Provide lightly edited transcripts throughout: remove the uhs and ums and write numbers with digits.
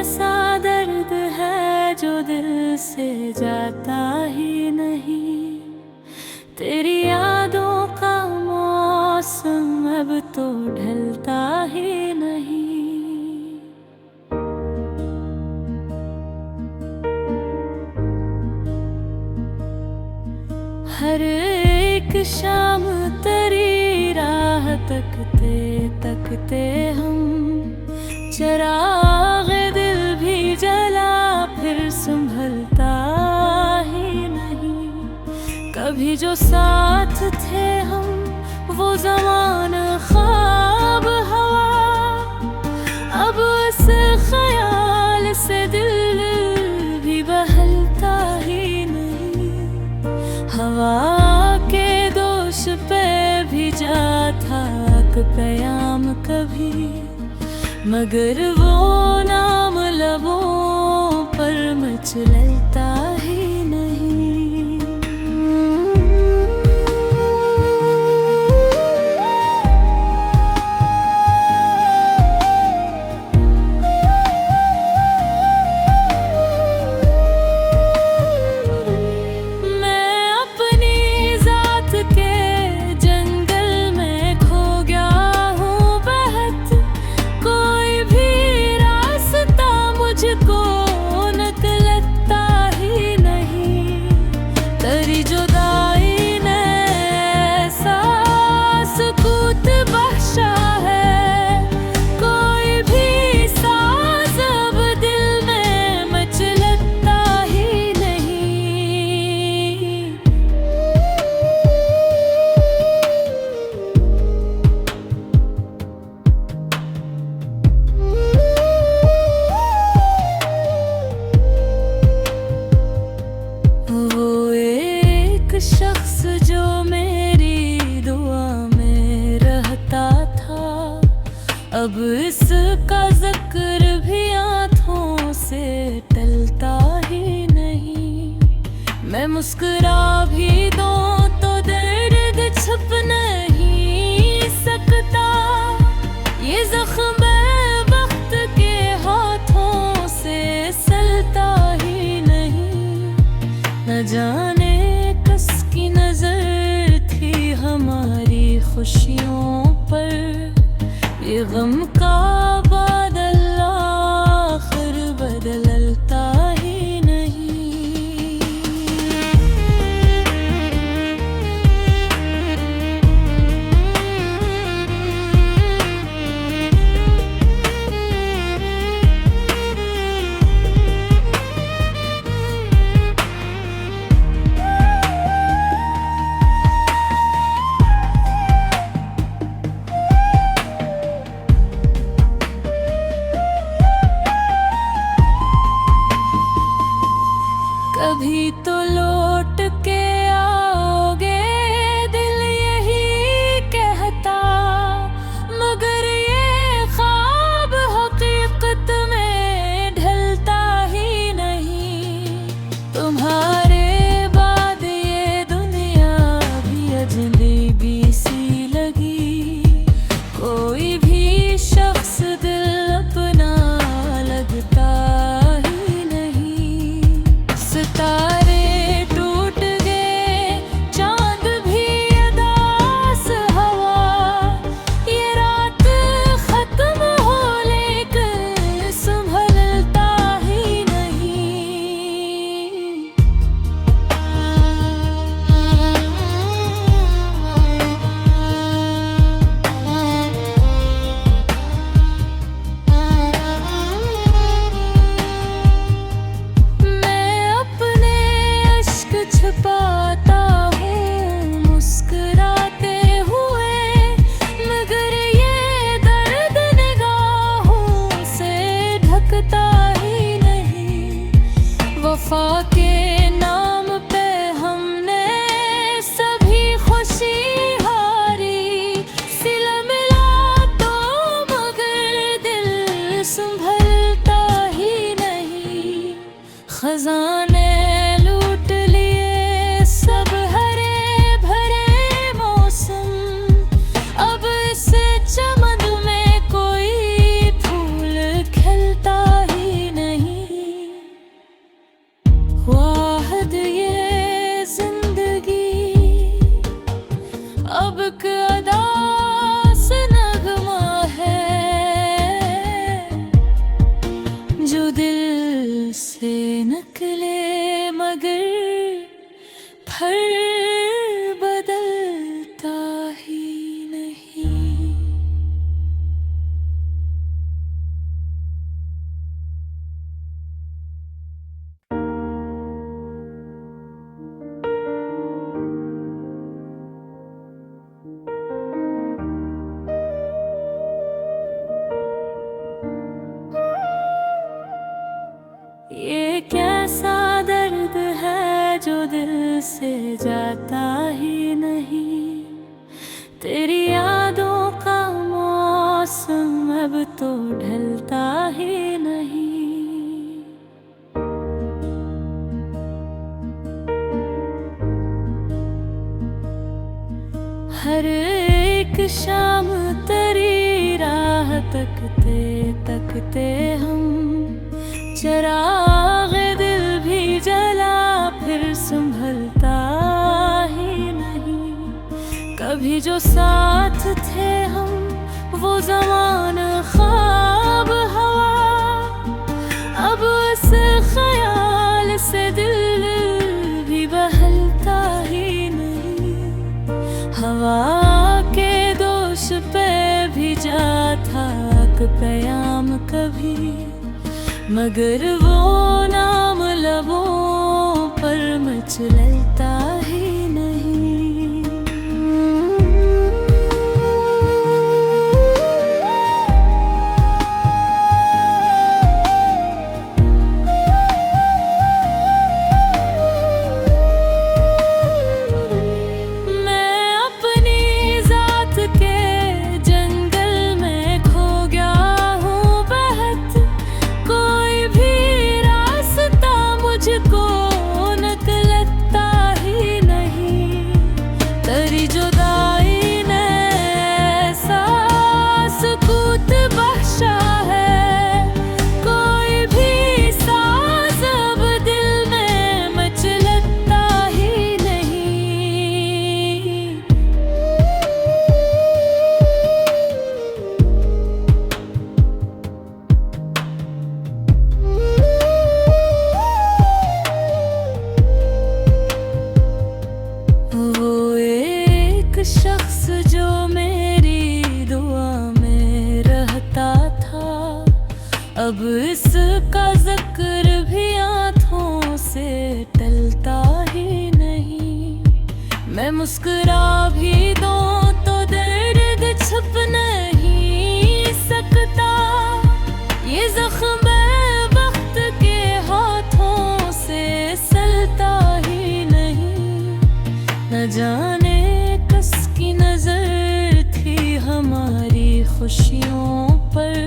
ऐसा दर्द है जो दिल से जाता ही नहीं। तेरी यादों का मौसम अब तो ढलता ही नहीं। हर एक शाम तेरी राह तकते तकते हम, चराग़ दिल भी जला फिर संभलता ही नहीं। कभी जो साथ थे हम वो ज़माना ख्वाब हवा, अब उस ख्याल से दिल भी बहलता ही नहीं। हवा के दोष पे भी जाता कयाम कभी, मगर वो नाम लबों पर मचलता ही नहीं। मैं अपनी जात के जंगल में खो गया हूँ बहत, कोई भी रास्ता मुझको निकलता ही नहीं। तेरी जुदाई ने ऐसा सुकूत बख्शा है, कोई भी साज़ अब दिल में मचलता ही नहीं। वो एक शख्स जो मेरी दुआ में रहता था, अब इसका जिक्र भी आँखों से टलता ही नहीं। मैं मुस्कुरा भी दूं तो दर्द छुप नहीं सकता, ये ज़ख्म वक्त के हाथों से सलता ही नहीं। न जाने कस की नजर थी हमारी खुशियों पर, ये गम का बादल आखिर बदलता ही नहीं। कभी तो लौट के आओगे दिल यही कहता, मगर ये ख्वाब हकीकत में ढलता ही नहीं। तुम्हारे बाद ये दुनिया भी अजनबी सी लगी, कोई भी शख्स दिल अपना लगता ही नहीं। सितारे टूट गए, चांद भी अदास हवा, ये रात खत्म हो लेकिन संभलता ही नहीं। मैं अपने अश्क छुपाता हूँ मुस्कुराते हुए, मगर ये दर्द निगाहों से ढकता ही नहीं। वफा के नाम पे हमने सभी खुशी हारी, सिला मिला तो मगर दिल संभलता ही नहीं। खजाने लूट लिए सब हरे भरे मौसम, अब इस चमन में कोई फूल खिलता ही निकले मगर फल बदलता ही नहीं। ये कैसा दर्द है जो दिल से जाता ही नहीं। तेरी यादों का मौसम अब तो ढलता ही नहीं। हर एक शाम तेरी राह तकते तकते हम चिराग दिल भी जला फिर संभलता ही नहीं। कभी जो साथ थे हम वो ज़माना ख्वाब हवा, अब उस ख्याल से दिल भी बहलता ही नहीं। हवा के दोष पे भी जाता कयाम कभी, मगर वो नाम लबों पर मचलता ही नहीं। मैं अपनी जात के जंगल में खो गया हूँ बहत, कोई भी रास्ता मुझको निकलता ही नहीं। तेरी जुदाई ने ऐसा सुकूत बख्शा है, कोई भी साज अब दिल में मचलता ही नहीं। वो एक शख्स जो मेरी दुआ में रहता था, अब इसका जिक्र भी आँखों से टलता ही नहीं। मैं मुस्कुरा भी दूं तो दर्द छुप नहीं सकता, ये जख्म वक्त के हाथों से सलता ही नहीं। न जाने कस की नजर थी हमारी खुशियों पर,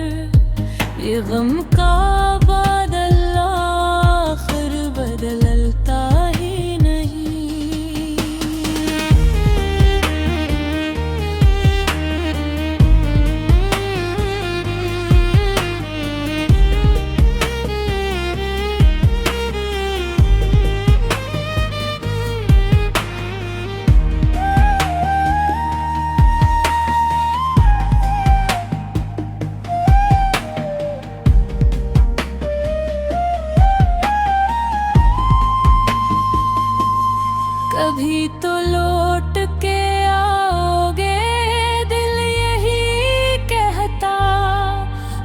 ये गम का बादल आखिर बदलता ही नहीं। कभी तो लौट के आओगे दिल यही कहता,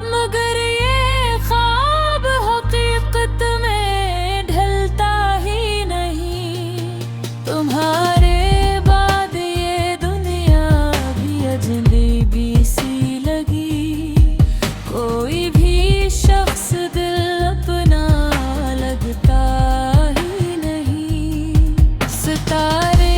मगर ये ख्वाब हकीकत में ढलता ही नहीं। तुम्हारे बाद ये दुनिया भी अजनबी सी लगी, कोई भी शख्स दिल अपना लगता ही नहीं। सितारे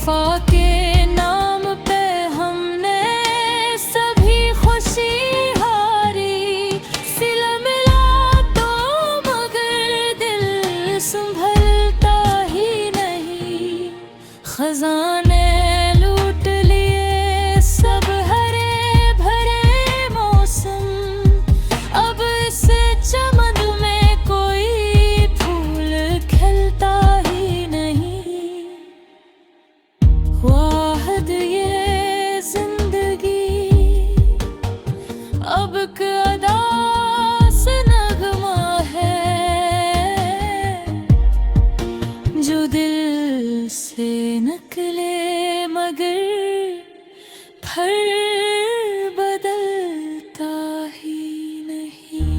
वफा के नाम पे हमने सभी खुशी हारी। सिला मिला तो मगर दिल संभलता ही नहीं। खजाने लूट लिए सब हरे भरे मौसम, अब इस चमन में कोई फूल खिलता ही नहीं। वाहद ये जिंदगी अब अदास नगमा है, जो दिल से निकले मगर फिर बदलता ही नहीं।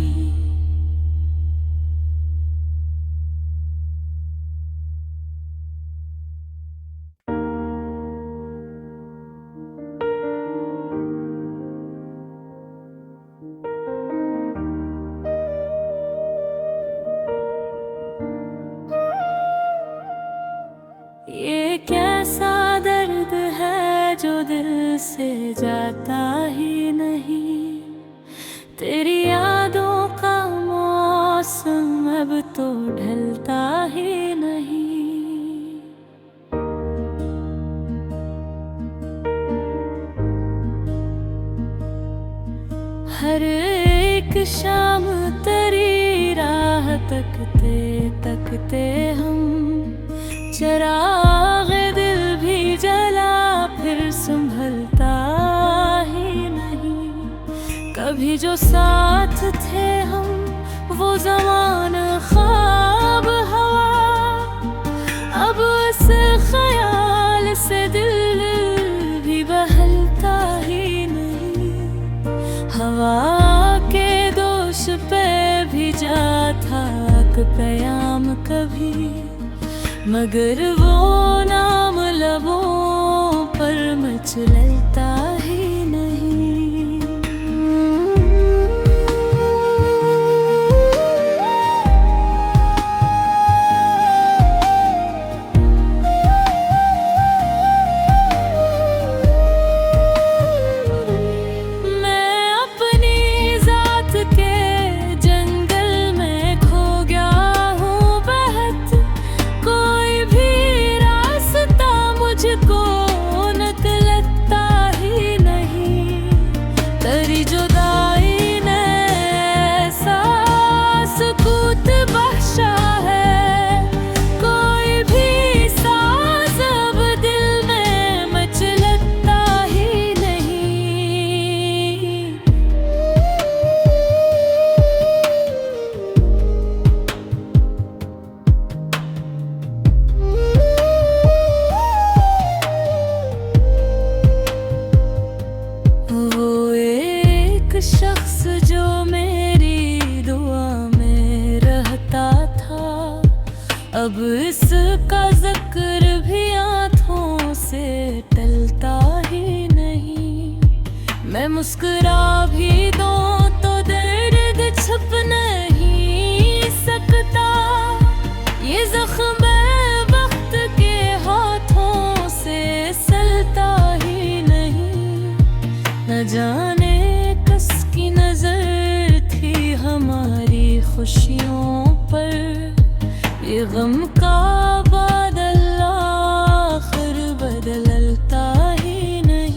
ये कैसा दर्द है जो दिल से जाता ही नहीं। तेरी यादों का मौसम अब तो ढलता ही नहीं। हर एक शाम तेरी राह तकते तकते हम, चिराग दिल भी जला फिर संभलता ही नहीं। कभी जो साथ थे हम वो ज़माना ख्वाब हवा, अब उस ख्याल से दिल भी बहलता ही नहीं। हवा के दोष पे भी जाता कयाम कभी, मगर वो नाम लबों पर मचलता ही नहीं। मैं अपनी जात के जंगल में खो गया हूँ बहत, कोई भी रास्ता मुझको निकलता ही नहीं। तेरी जुदाई ने ऐसा सुकूत बख्शा है, कोई भी साज अब दिल में मचलता ही नहीं। वो एक शख्स जो मेरी दुआ में रहता था, अब इसका जिक्र भी आँखों से टलता ही नहीं। मैं मुस्कुरा भी दूं तो दर्द छुप नहीं सकता। ये ज़ख्म वक्त के हाथों से सलता ही नहीं। न जाने कस की नजर थी हमारी खुशियों पर, ये गम का बादल आखिर बदलता ही नहीं।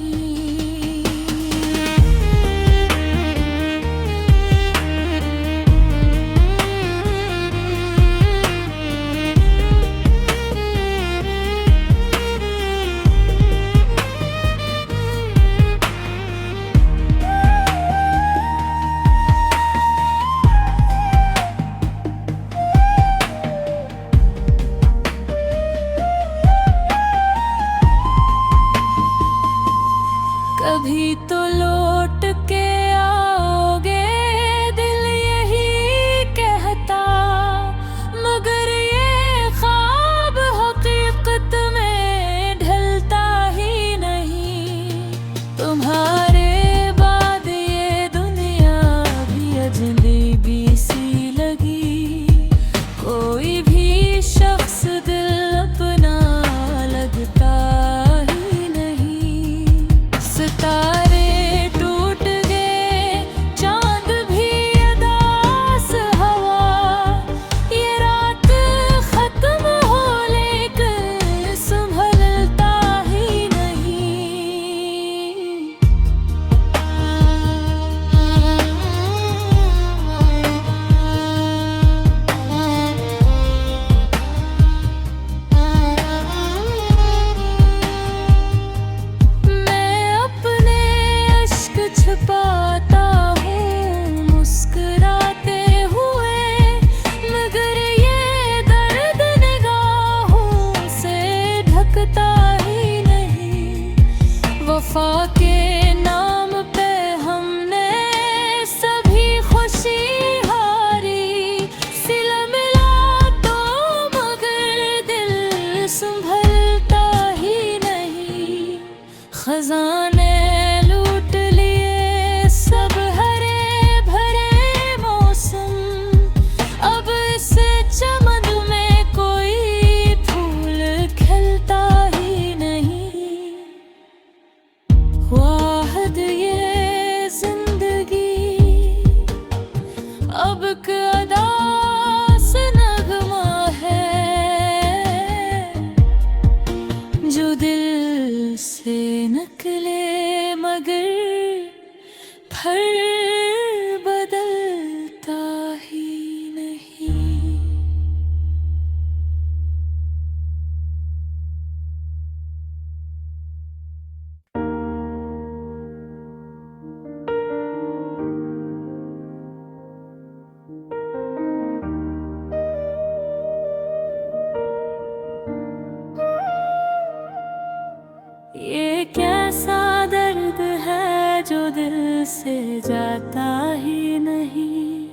से जाता ही नहीं।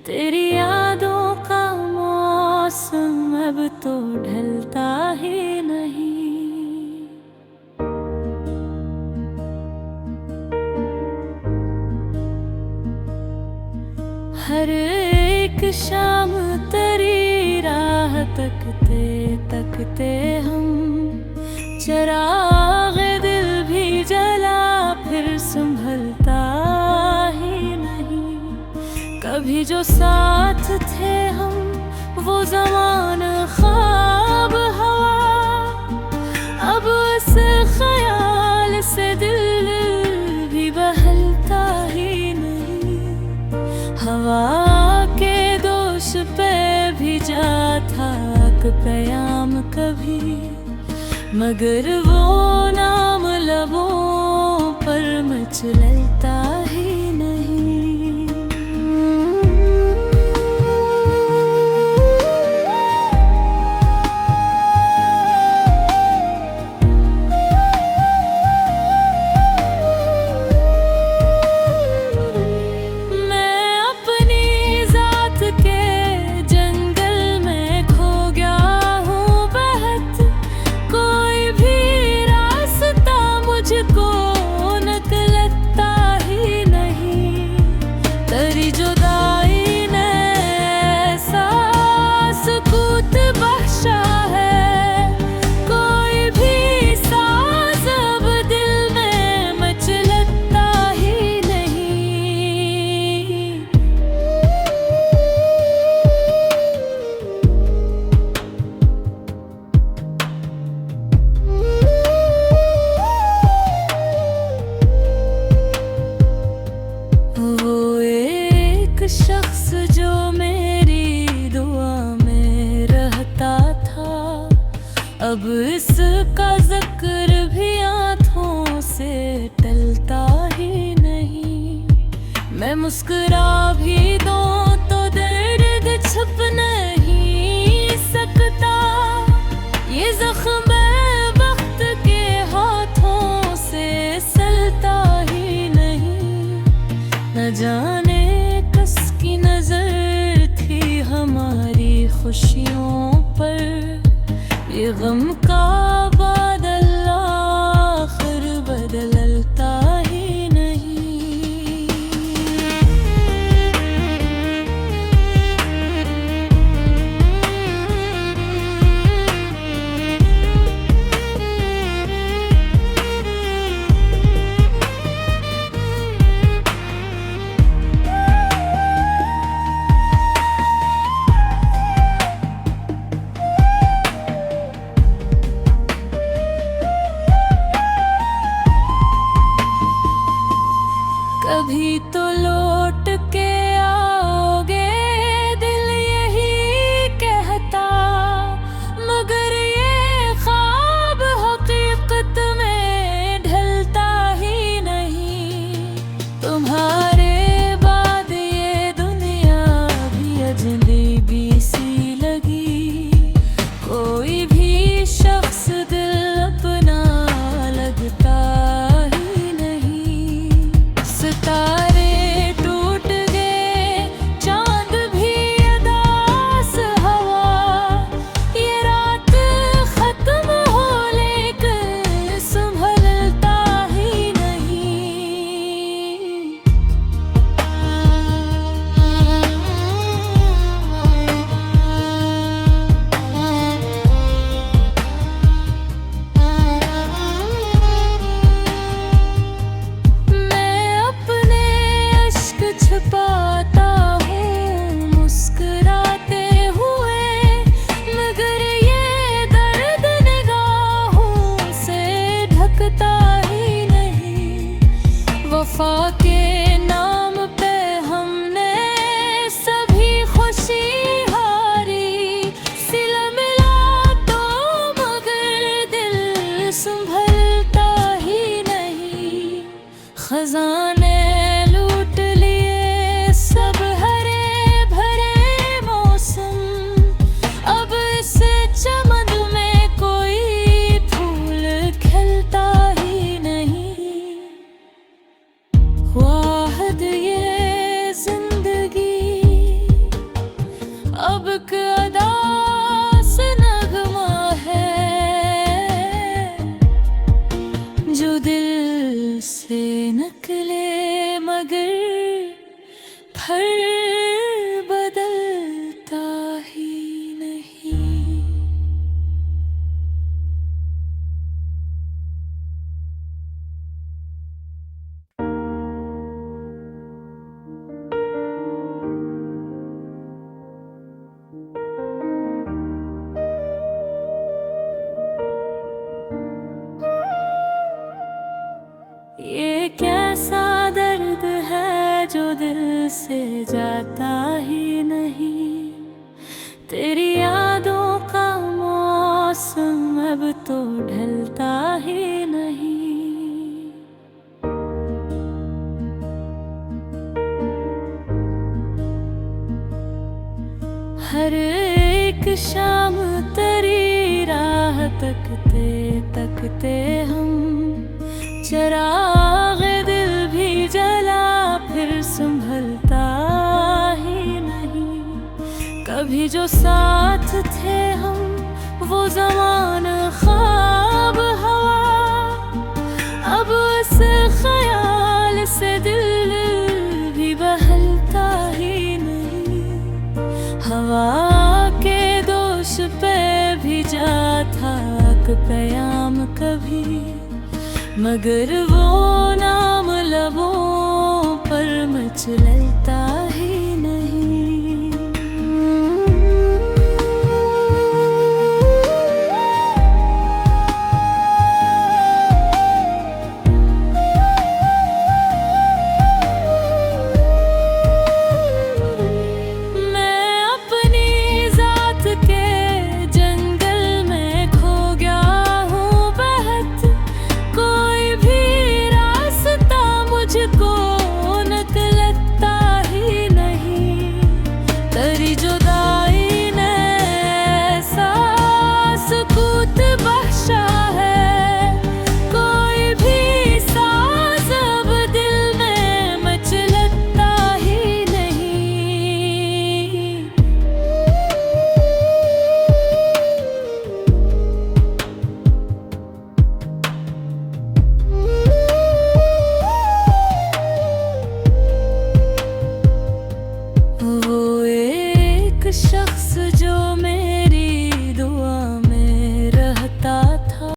तेरी यादों का मौसम अब तो ढलता ही नहीं। हर एक शाम तेरी राह तकते तकते हम, चिराग दिल भी जला फिर संभलता ही नहीं। कभी जो साथ थे हम वो ज़माना ख्वाब हवा, अब उस ख्याल से दिल भी बहलता ही नहीं। हवा के दोष पे भी जाता कयाम कभी, मगर वो नाम लबों पर मचलता ही नहीं। शख्स जो मेरी दुआ में रहता था, अब इसका जिक्र भी आँखों से टलता ही नहीं। मैं मुस्कुरा भी दूं तो दर्द छुप नहीं सकता, ये ज़ख्म वक्त के हाथों से सलता ही नहीं। न जाने की नजर थी हमारी खुशियों पर, ये गम का बादल आखिर बदलता ही नहीं। से जाता ही नहीं। तेरी यादों का मौसम अब तो ढलता ही नहीं। हर एक शाम तेरी राह तकते तकते हम, चिराग दिल भी जला फिर संभलता ही नहीं। कभी जो साथ थे हम वो ज़माना ख्वाब हवा, अब उस ख्याल से दिल भी बहलता ही नहीं। हवा के दोष पे भी जाता कयाम कभी, मगर वो नाम लबों पर मचलता ही नहीं। शख्स जो